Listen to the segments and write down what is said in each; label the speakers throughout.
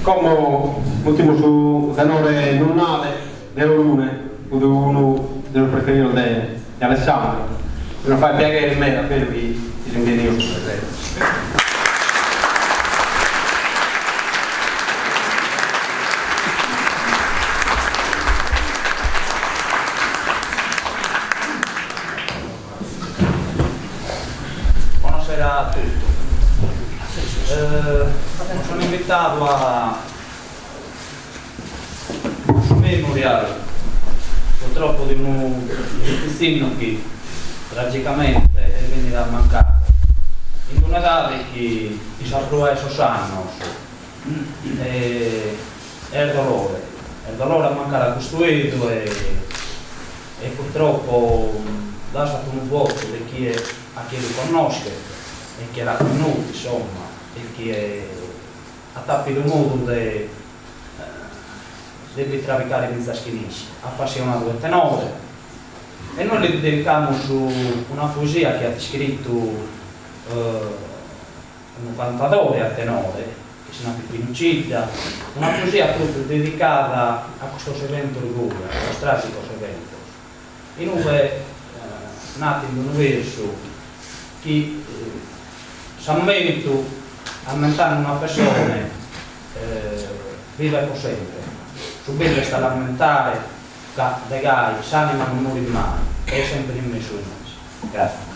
Speaker 1: Come ultimo su tenore nonnale dello lune, uno dello preferido di Alessandro, non fa piacere in me, appena vi rinvio su presenza.
Speaker 2: Buonasera a tutti. Sono invitato a un memoriale, purtroppo di un destino che tragicamente è venuto a mancare in una data che si approva esos anni e il dolore a mancare a costruito e purtroppo lasciato un vuoto di chi è, a chi lo conosce e chi l'ha conosciuto, insomma, e chi è a tappi di modo di travalicare in questa schinisce, appassionato del tenore. E noi le dedichiamo su una poesia che ha scritto un cantatore a tenore, che si chiama Pinucida, una poesia proprio dedicata a questo evento orgoglio, a questo tragico evento. In dove nati in un verso che s'ammerito a mentare una persona viva per sempre. Su bello sta a lamentare che dei gai s'anima non muore mai, è sempre in me sui mesi. Grazie.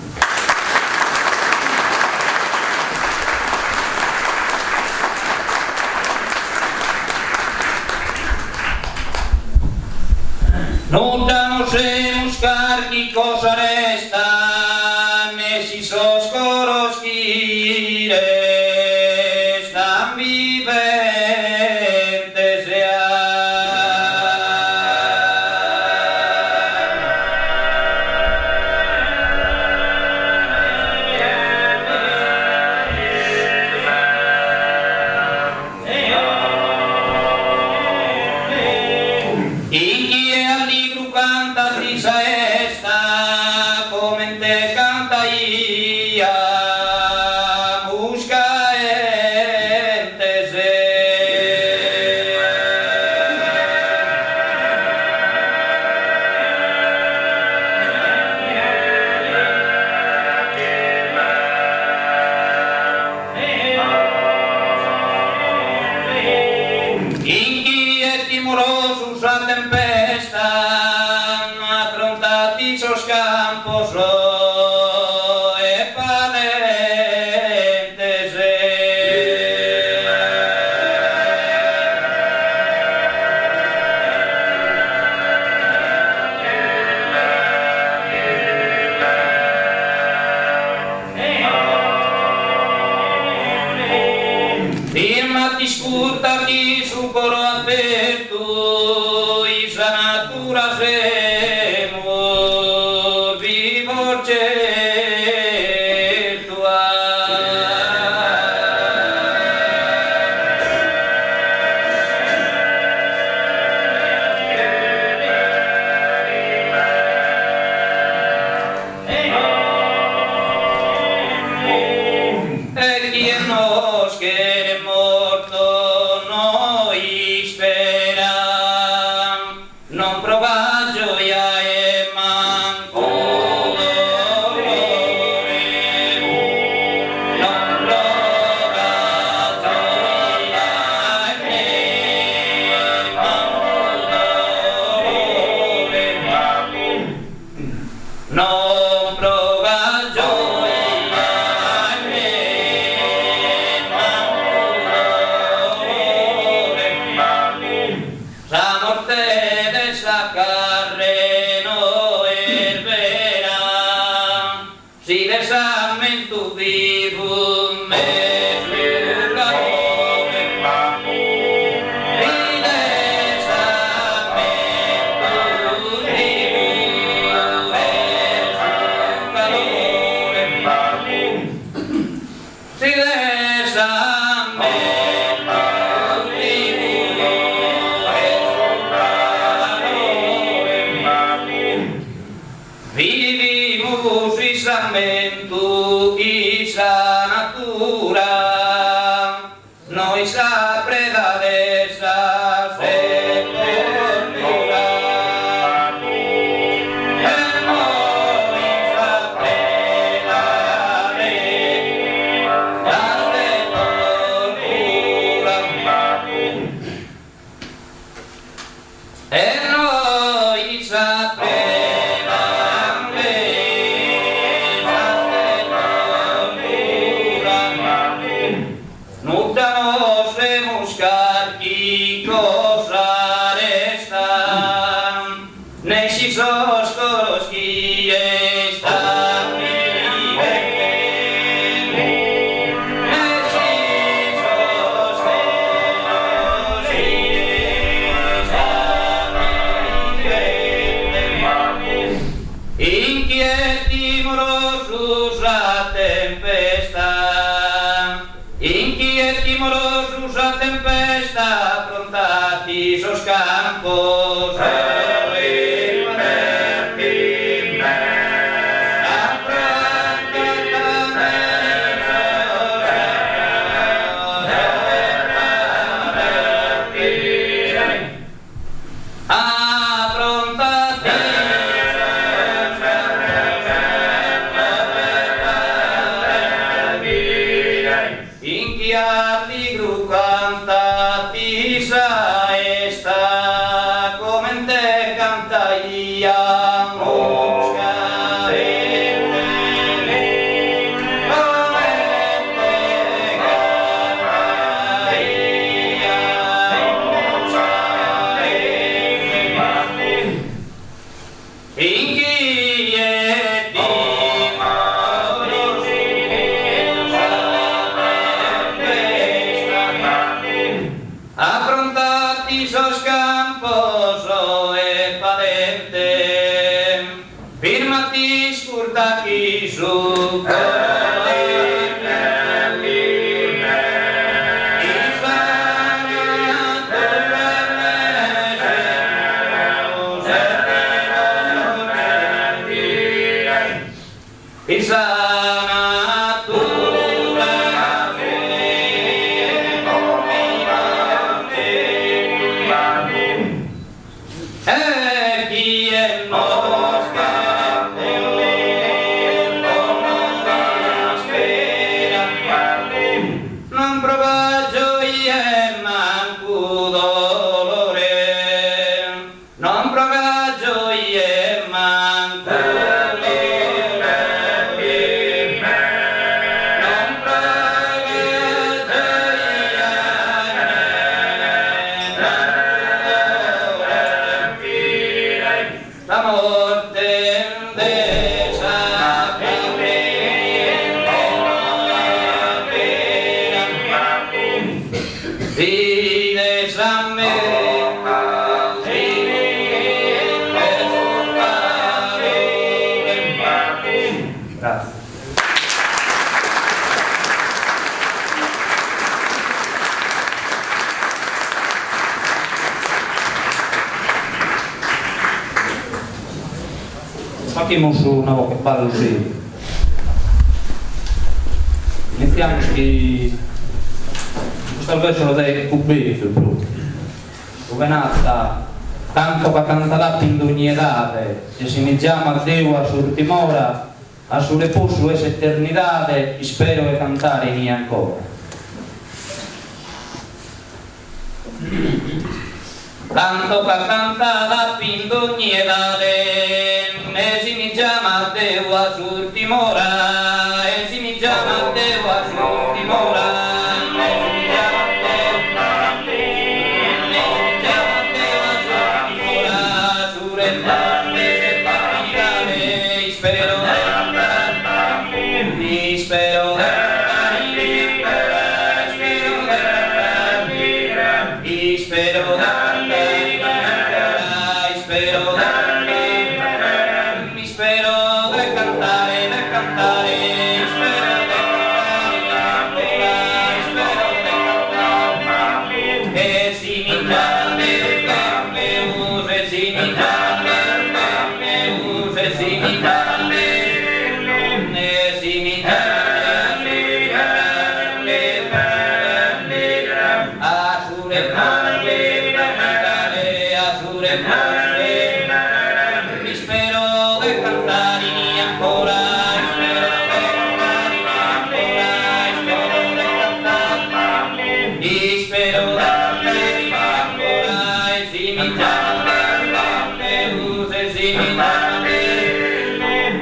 Speaker 2: Non danno se un scarchi cosa resta, ne si so scoroschi resta vivente se
Speaker 3: Vivimos islamento, isa natura.
Speaker 2: nu da nostre buscar chi cosa resta, ne si soscoros chi resta. Inquieti morosos a tempesta, affrontati sos campos, affrontati sos campos e padente, firmati scurtati su Facciamo su una volta parlo di iniziamo che questo verso lo dai pubblico dove nata tanto che canterà in ogni età e se iniziamo a Dio a sua dimora a suo riposo e eternità e spero che cantare in ancora tanto che cantava in ogni età e si mi chiama Dio a sua dimora e si mi chiama Dio a sua dimora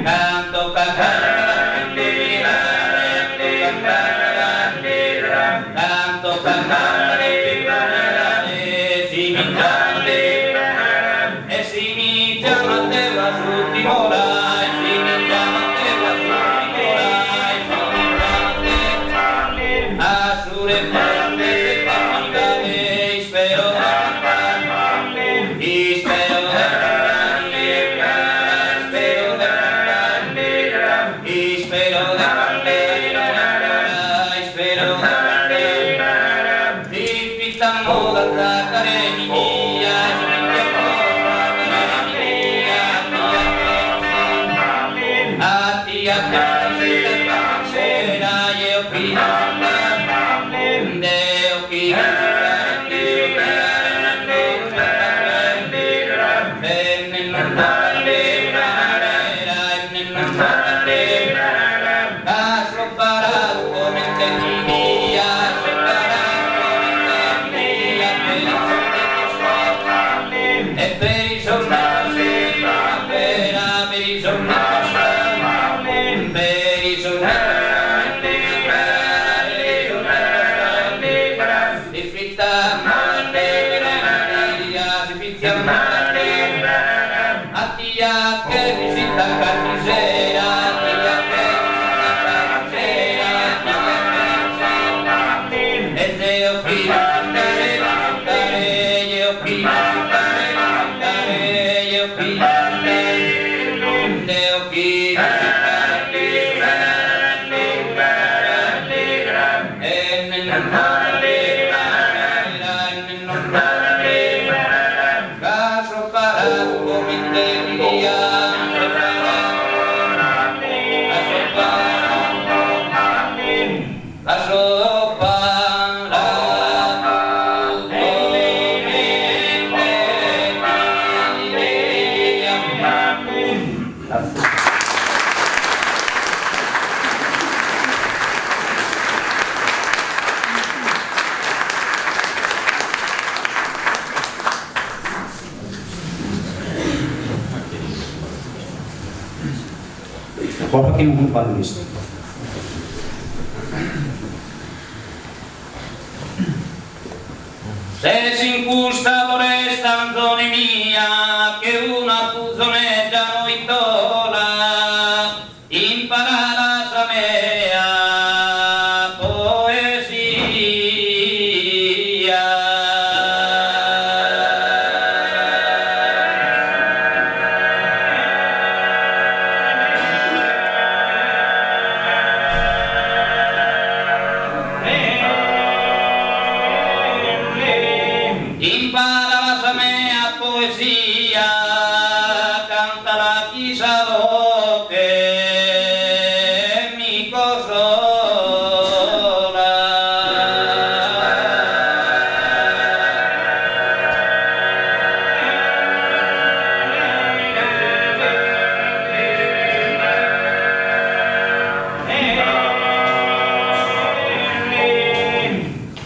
Speaker 2: Canto
Speaker 3: Qualche un pallista.
Speaker 2: Se si incusta voresta canzone mia, che una puzzonetta noi tola, impara la sua mea poesia. Impara la sua mea poesia, canta la chisa che mi consola.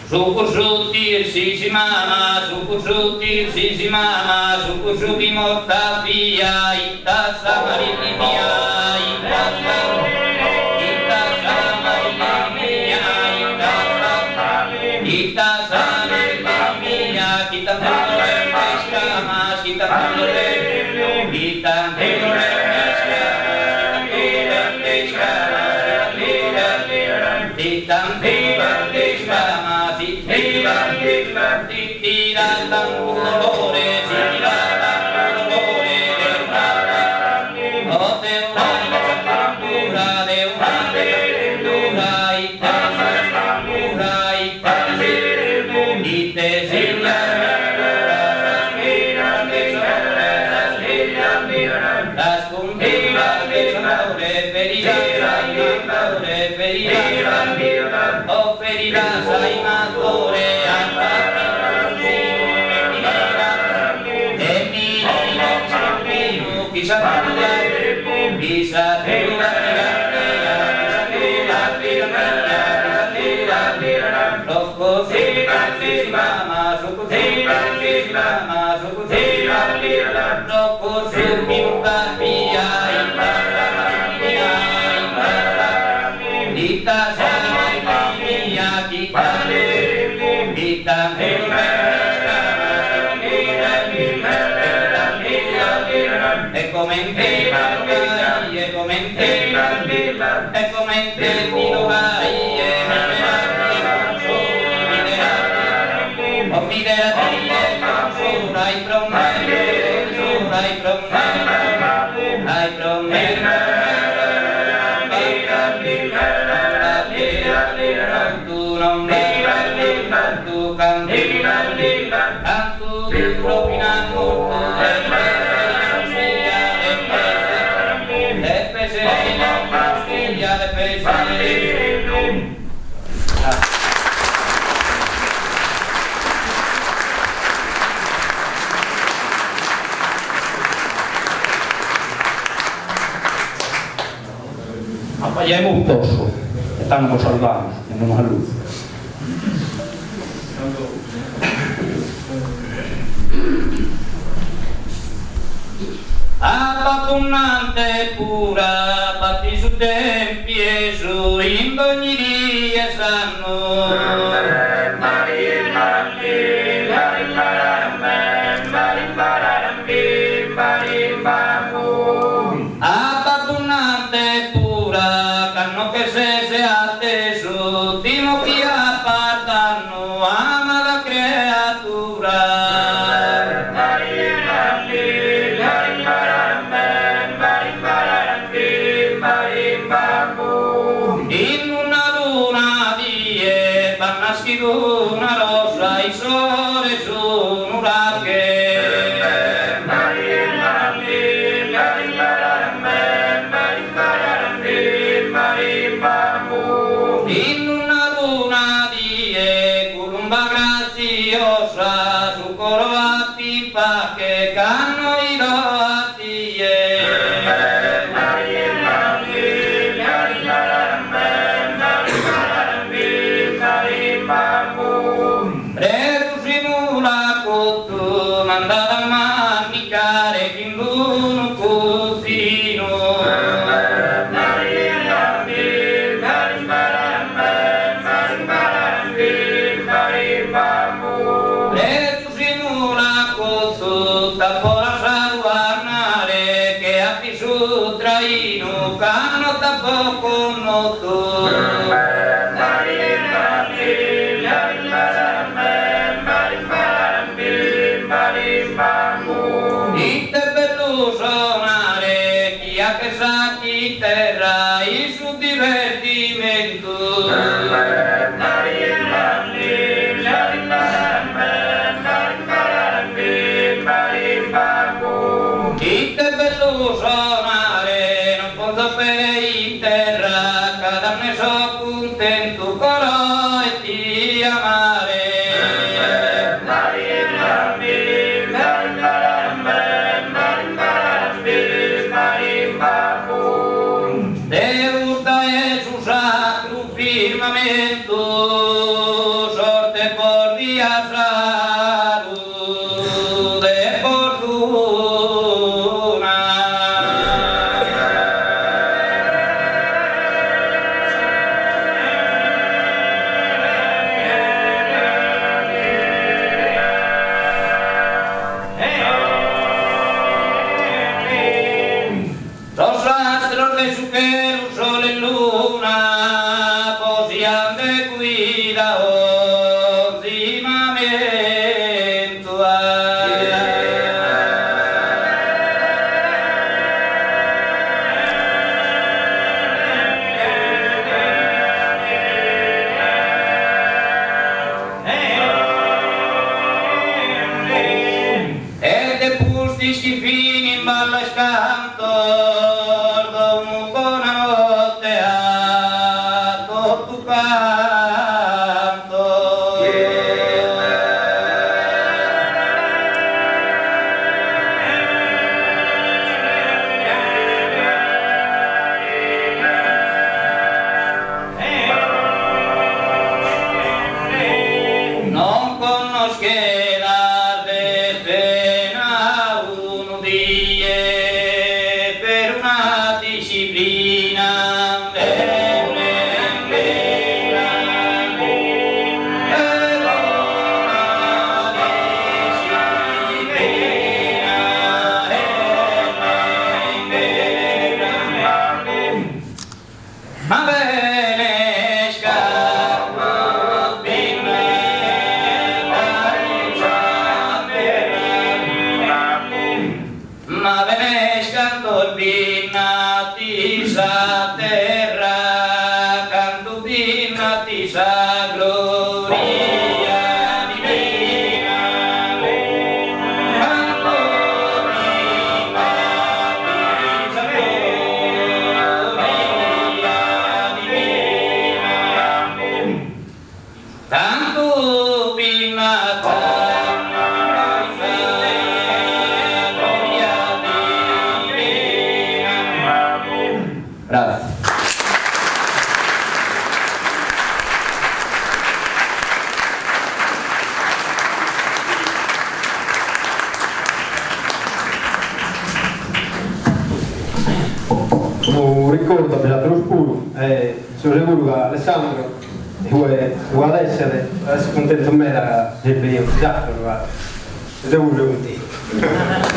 Speaker 2: Sukusutir sisi mama, sukusutir sisi mama, sukusuki mostafia, ita samaritimia, ita samaritimia, ita samaritimia, kita mengoleh pescamas, kita mengoleh, kita mengoleh pescamas, kita mengoleh pescamas. Tiratan colore, tiratan colore del mare, o de una cultura, de una cultura, y te sillas, las cumbias de sonore, ferirás, o ferirás, ay, mazore, Bisa kita
Speaker 3: Jäi muut tossu. Ja tänne kun saludamos. Ja mun on luz.
Speaker 2: Apapunante pura, batti su tempi e su in ogni dia sanno. Apapunante pura, canno che se atteso, timo chi appartanno, ama la creatura. In una luna di nascido una rosa, il sole sono raghe. In una luna di colomba graziosa, su coro a pipa che canno i lotti. Reducimula cotto, mandata a manicare fin l'uno cosino. Reducimula cotto, tappo la saluarnare che ha pisu traino, canno tappo con noto. Ite bello suonare, chi ha che sa chi terra il suo divertimento. Ite bello suonare, non posso per in terra, cada ne so contento, coro e ti amare. Devuta è su sacro firmamento, sorte por dia saru de fortuna. Los astros de su quero, sol e luna, posian de cuida ultimamento. E de pusti schifini in balla e scanto, domo buonanotte a tutto canto. Non conoscerà de pena uno die per una disciplina. gloria divina, quando prima di gloria divina, tanto prima grazie.
Speaker 1: Un ricordo, ho pigliato lo spuro e sono sicuro che Alessandro vuole essere adesso contento con me da il periodo, già, sono sicuro contento.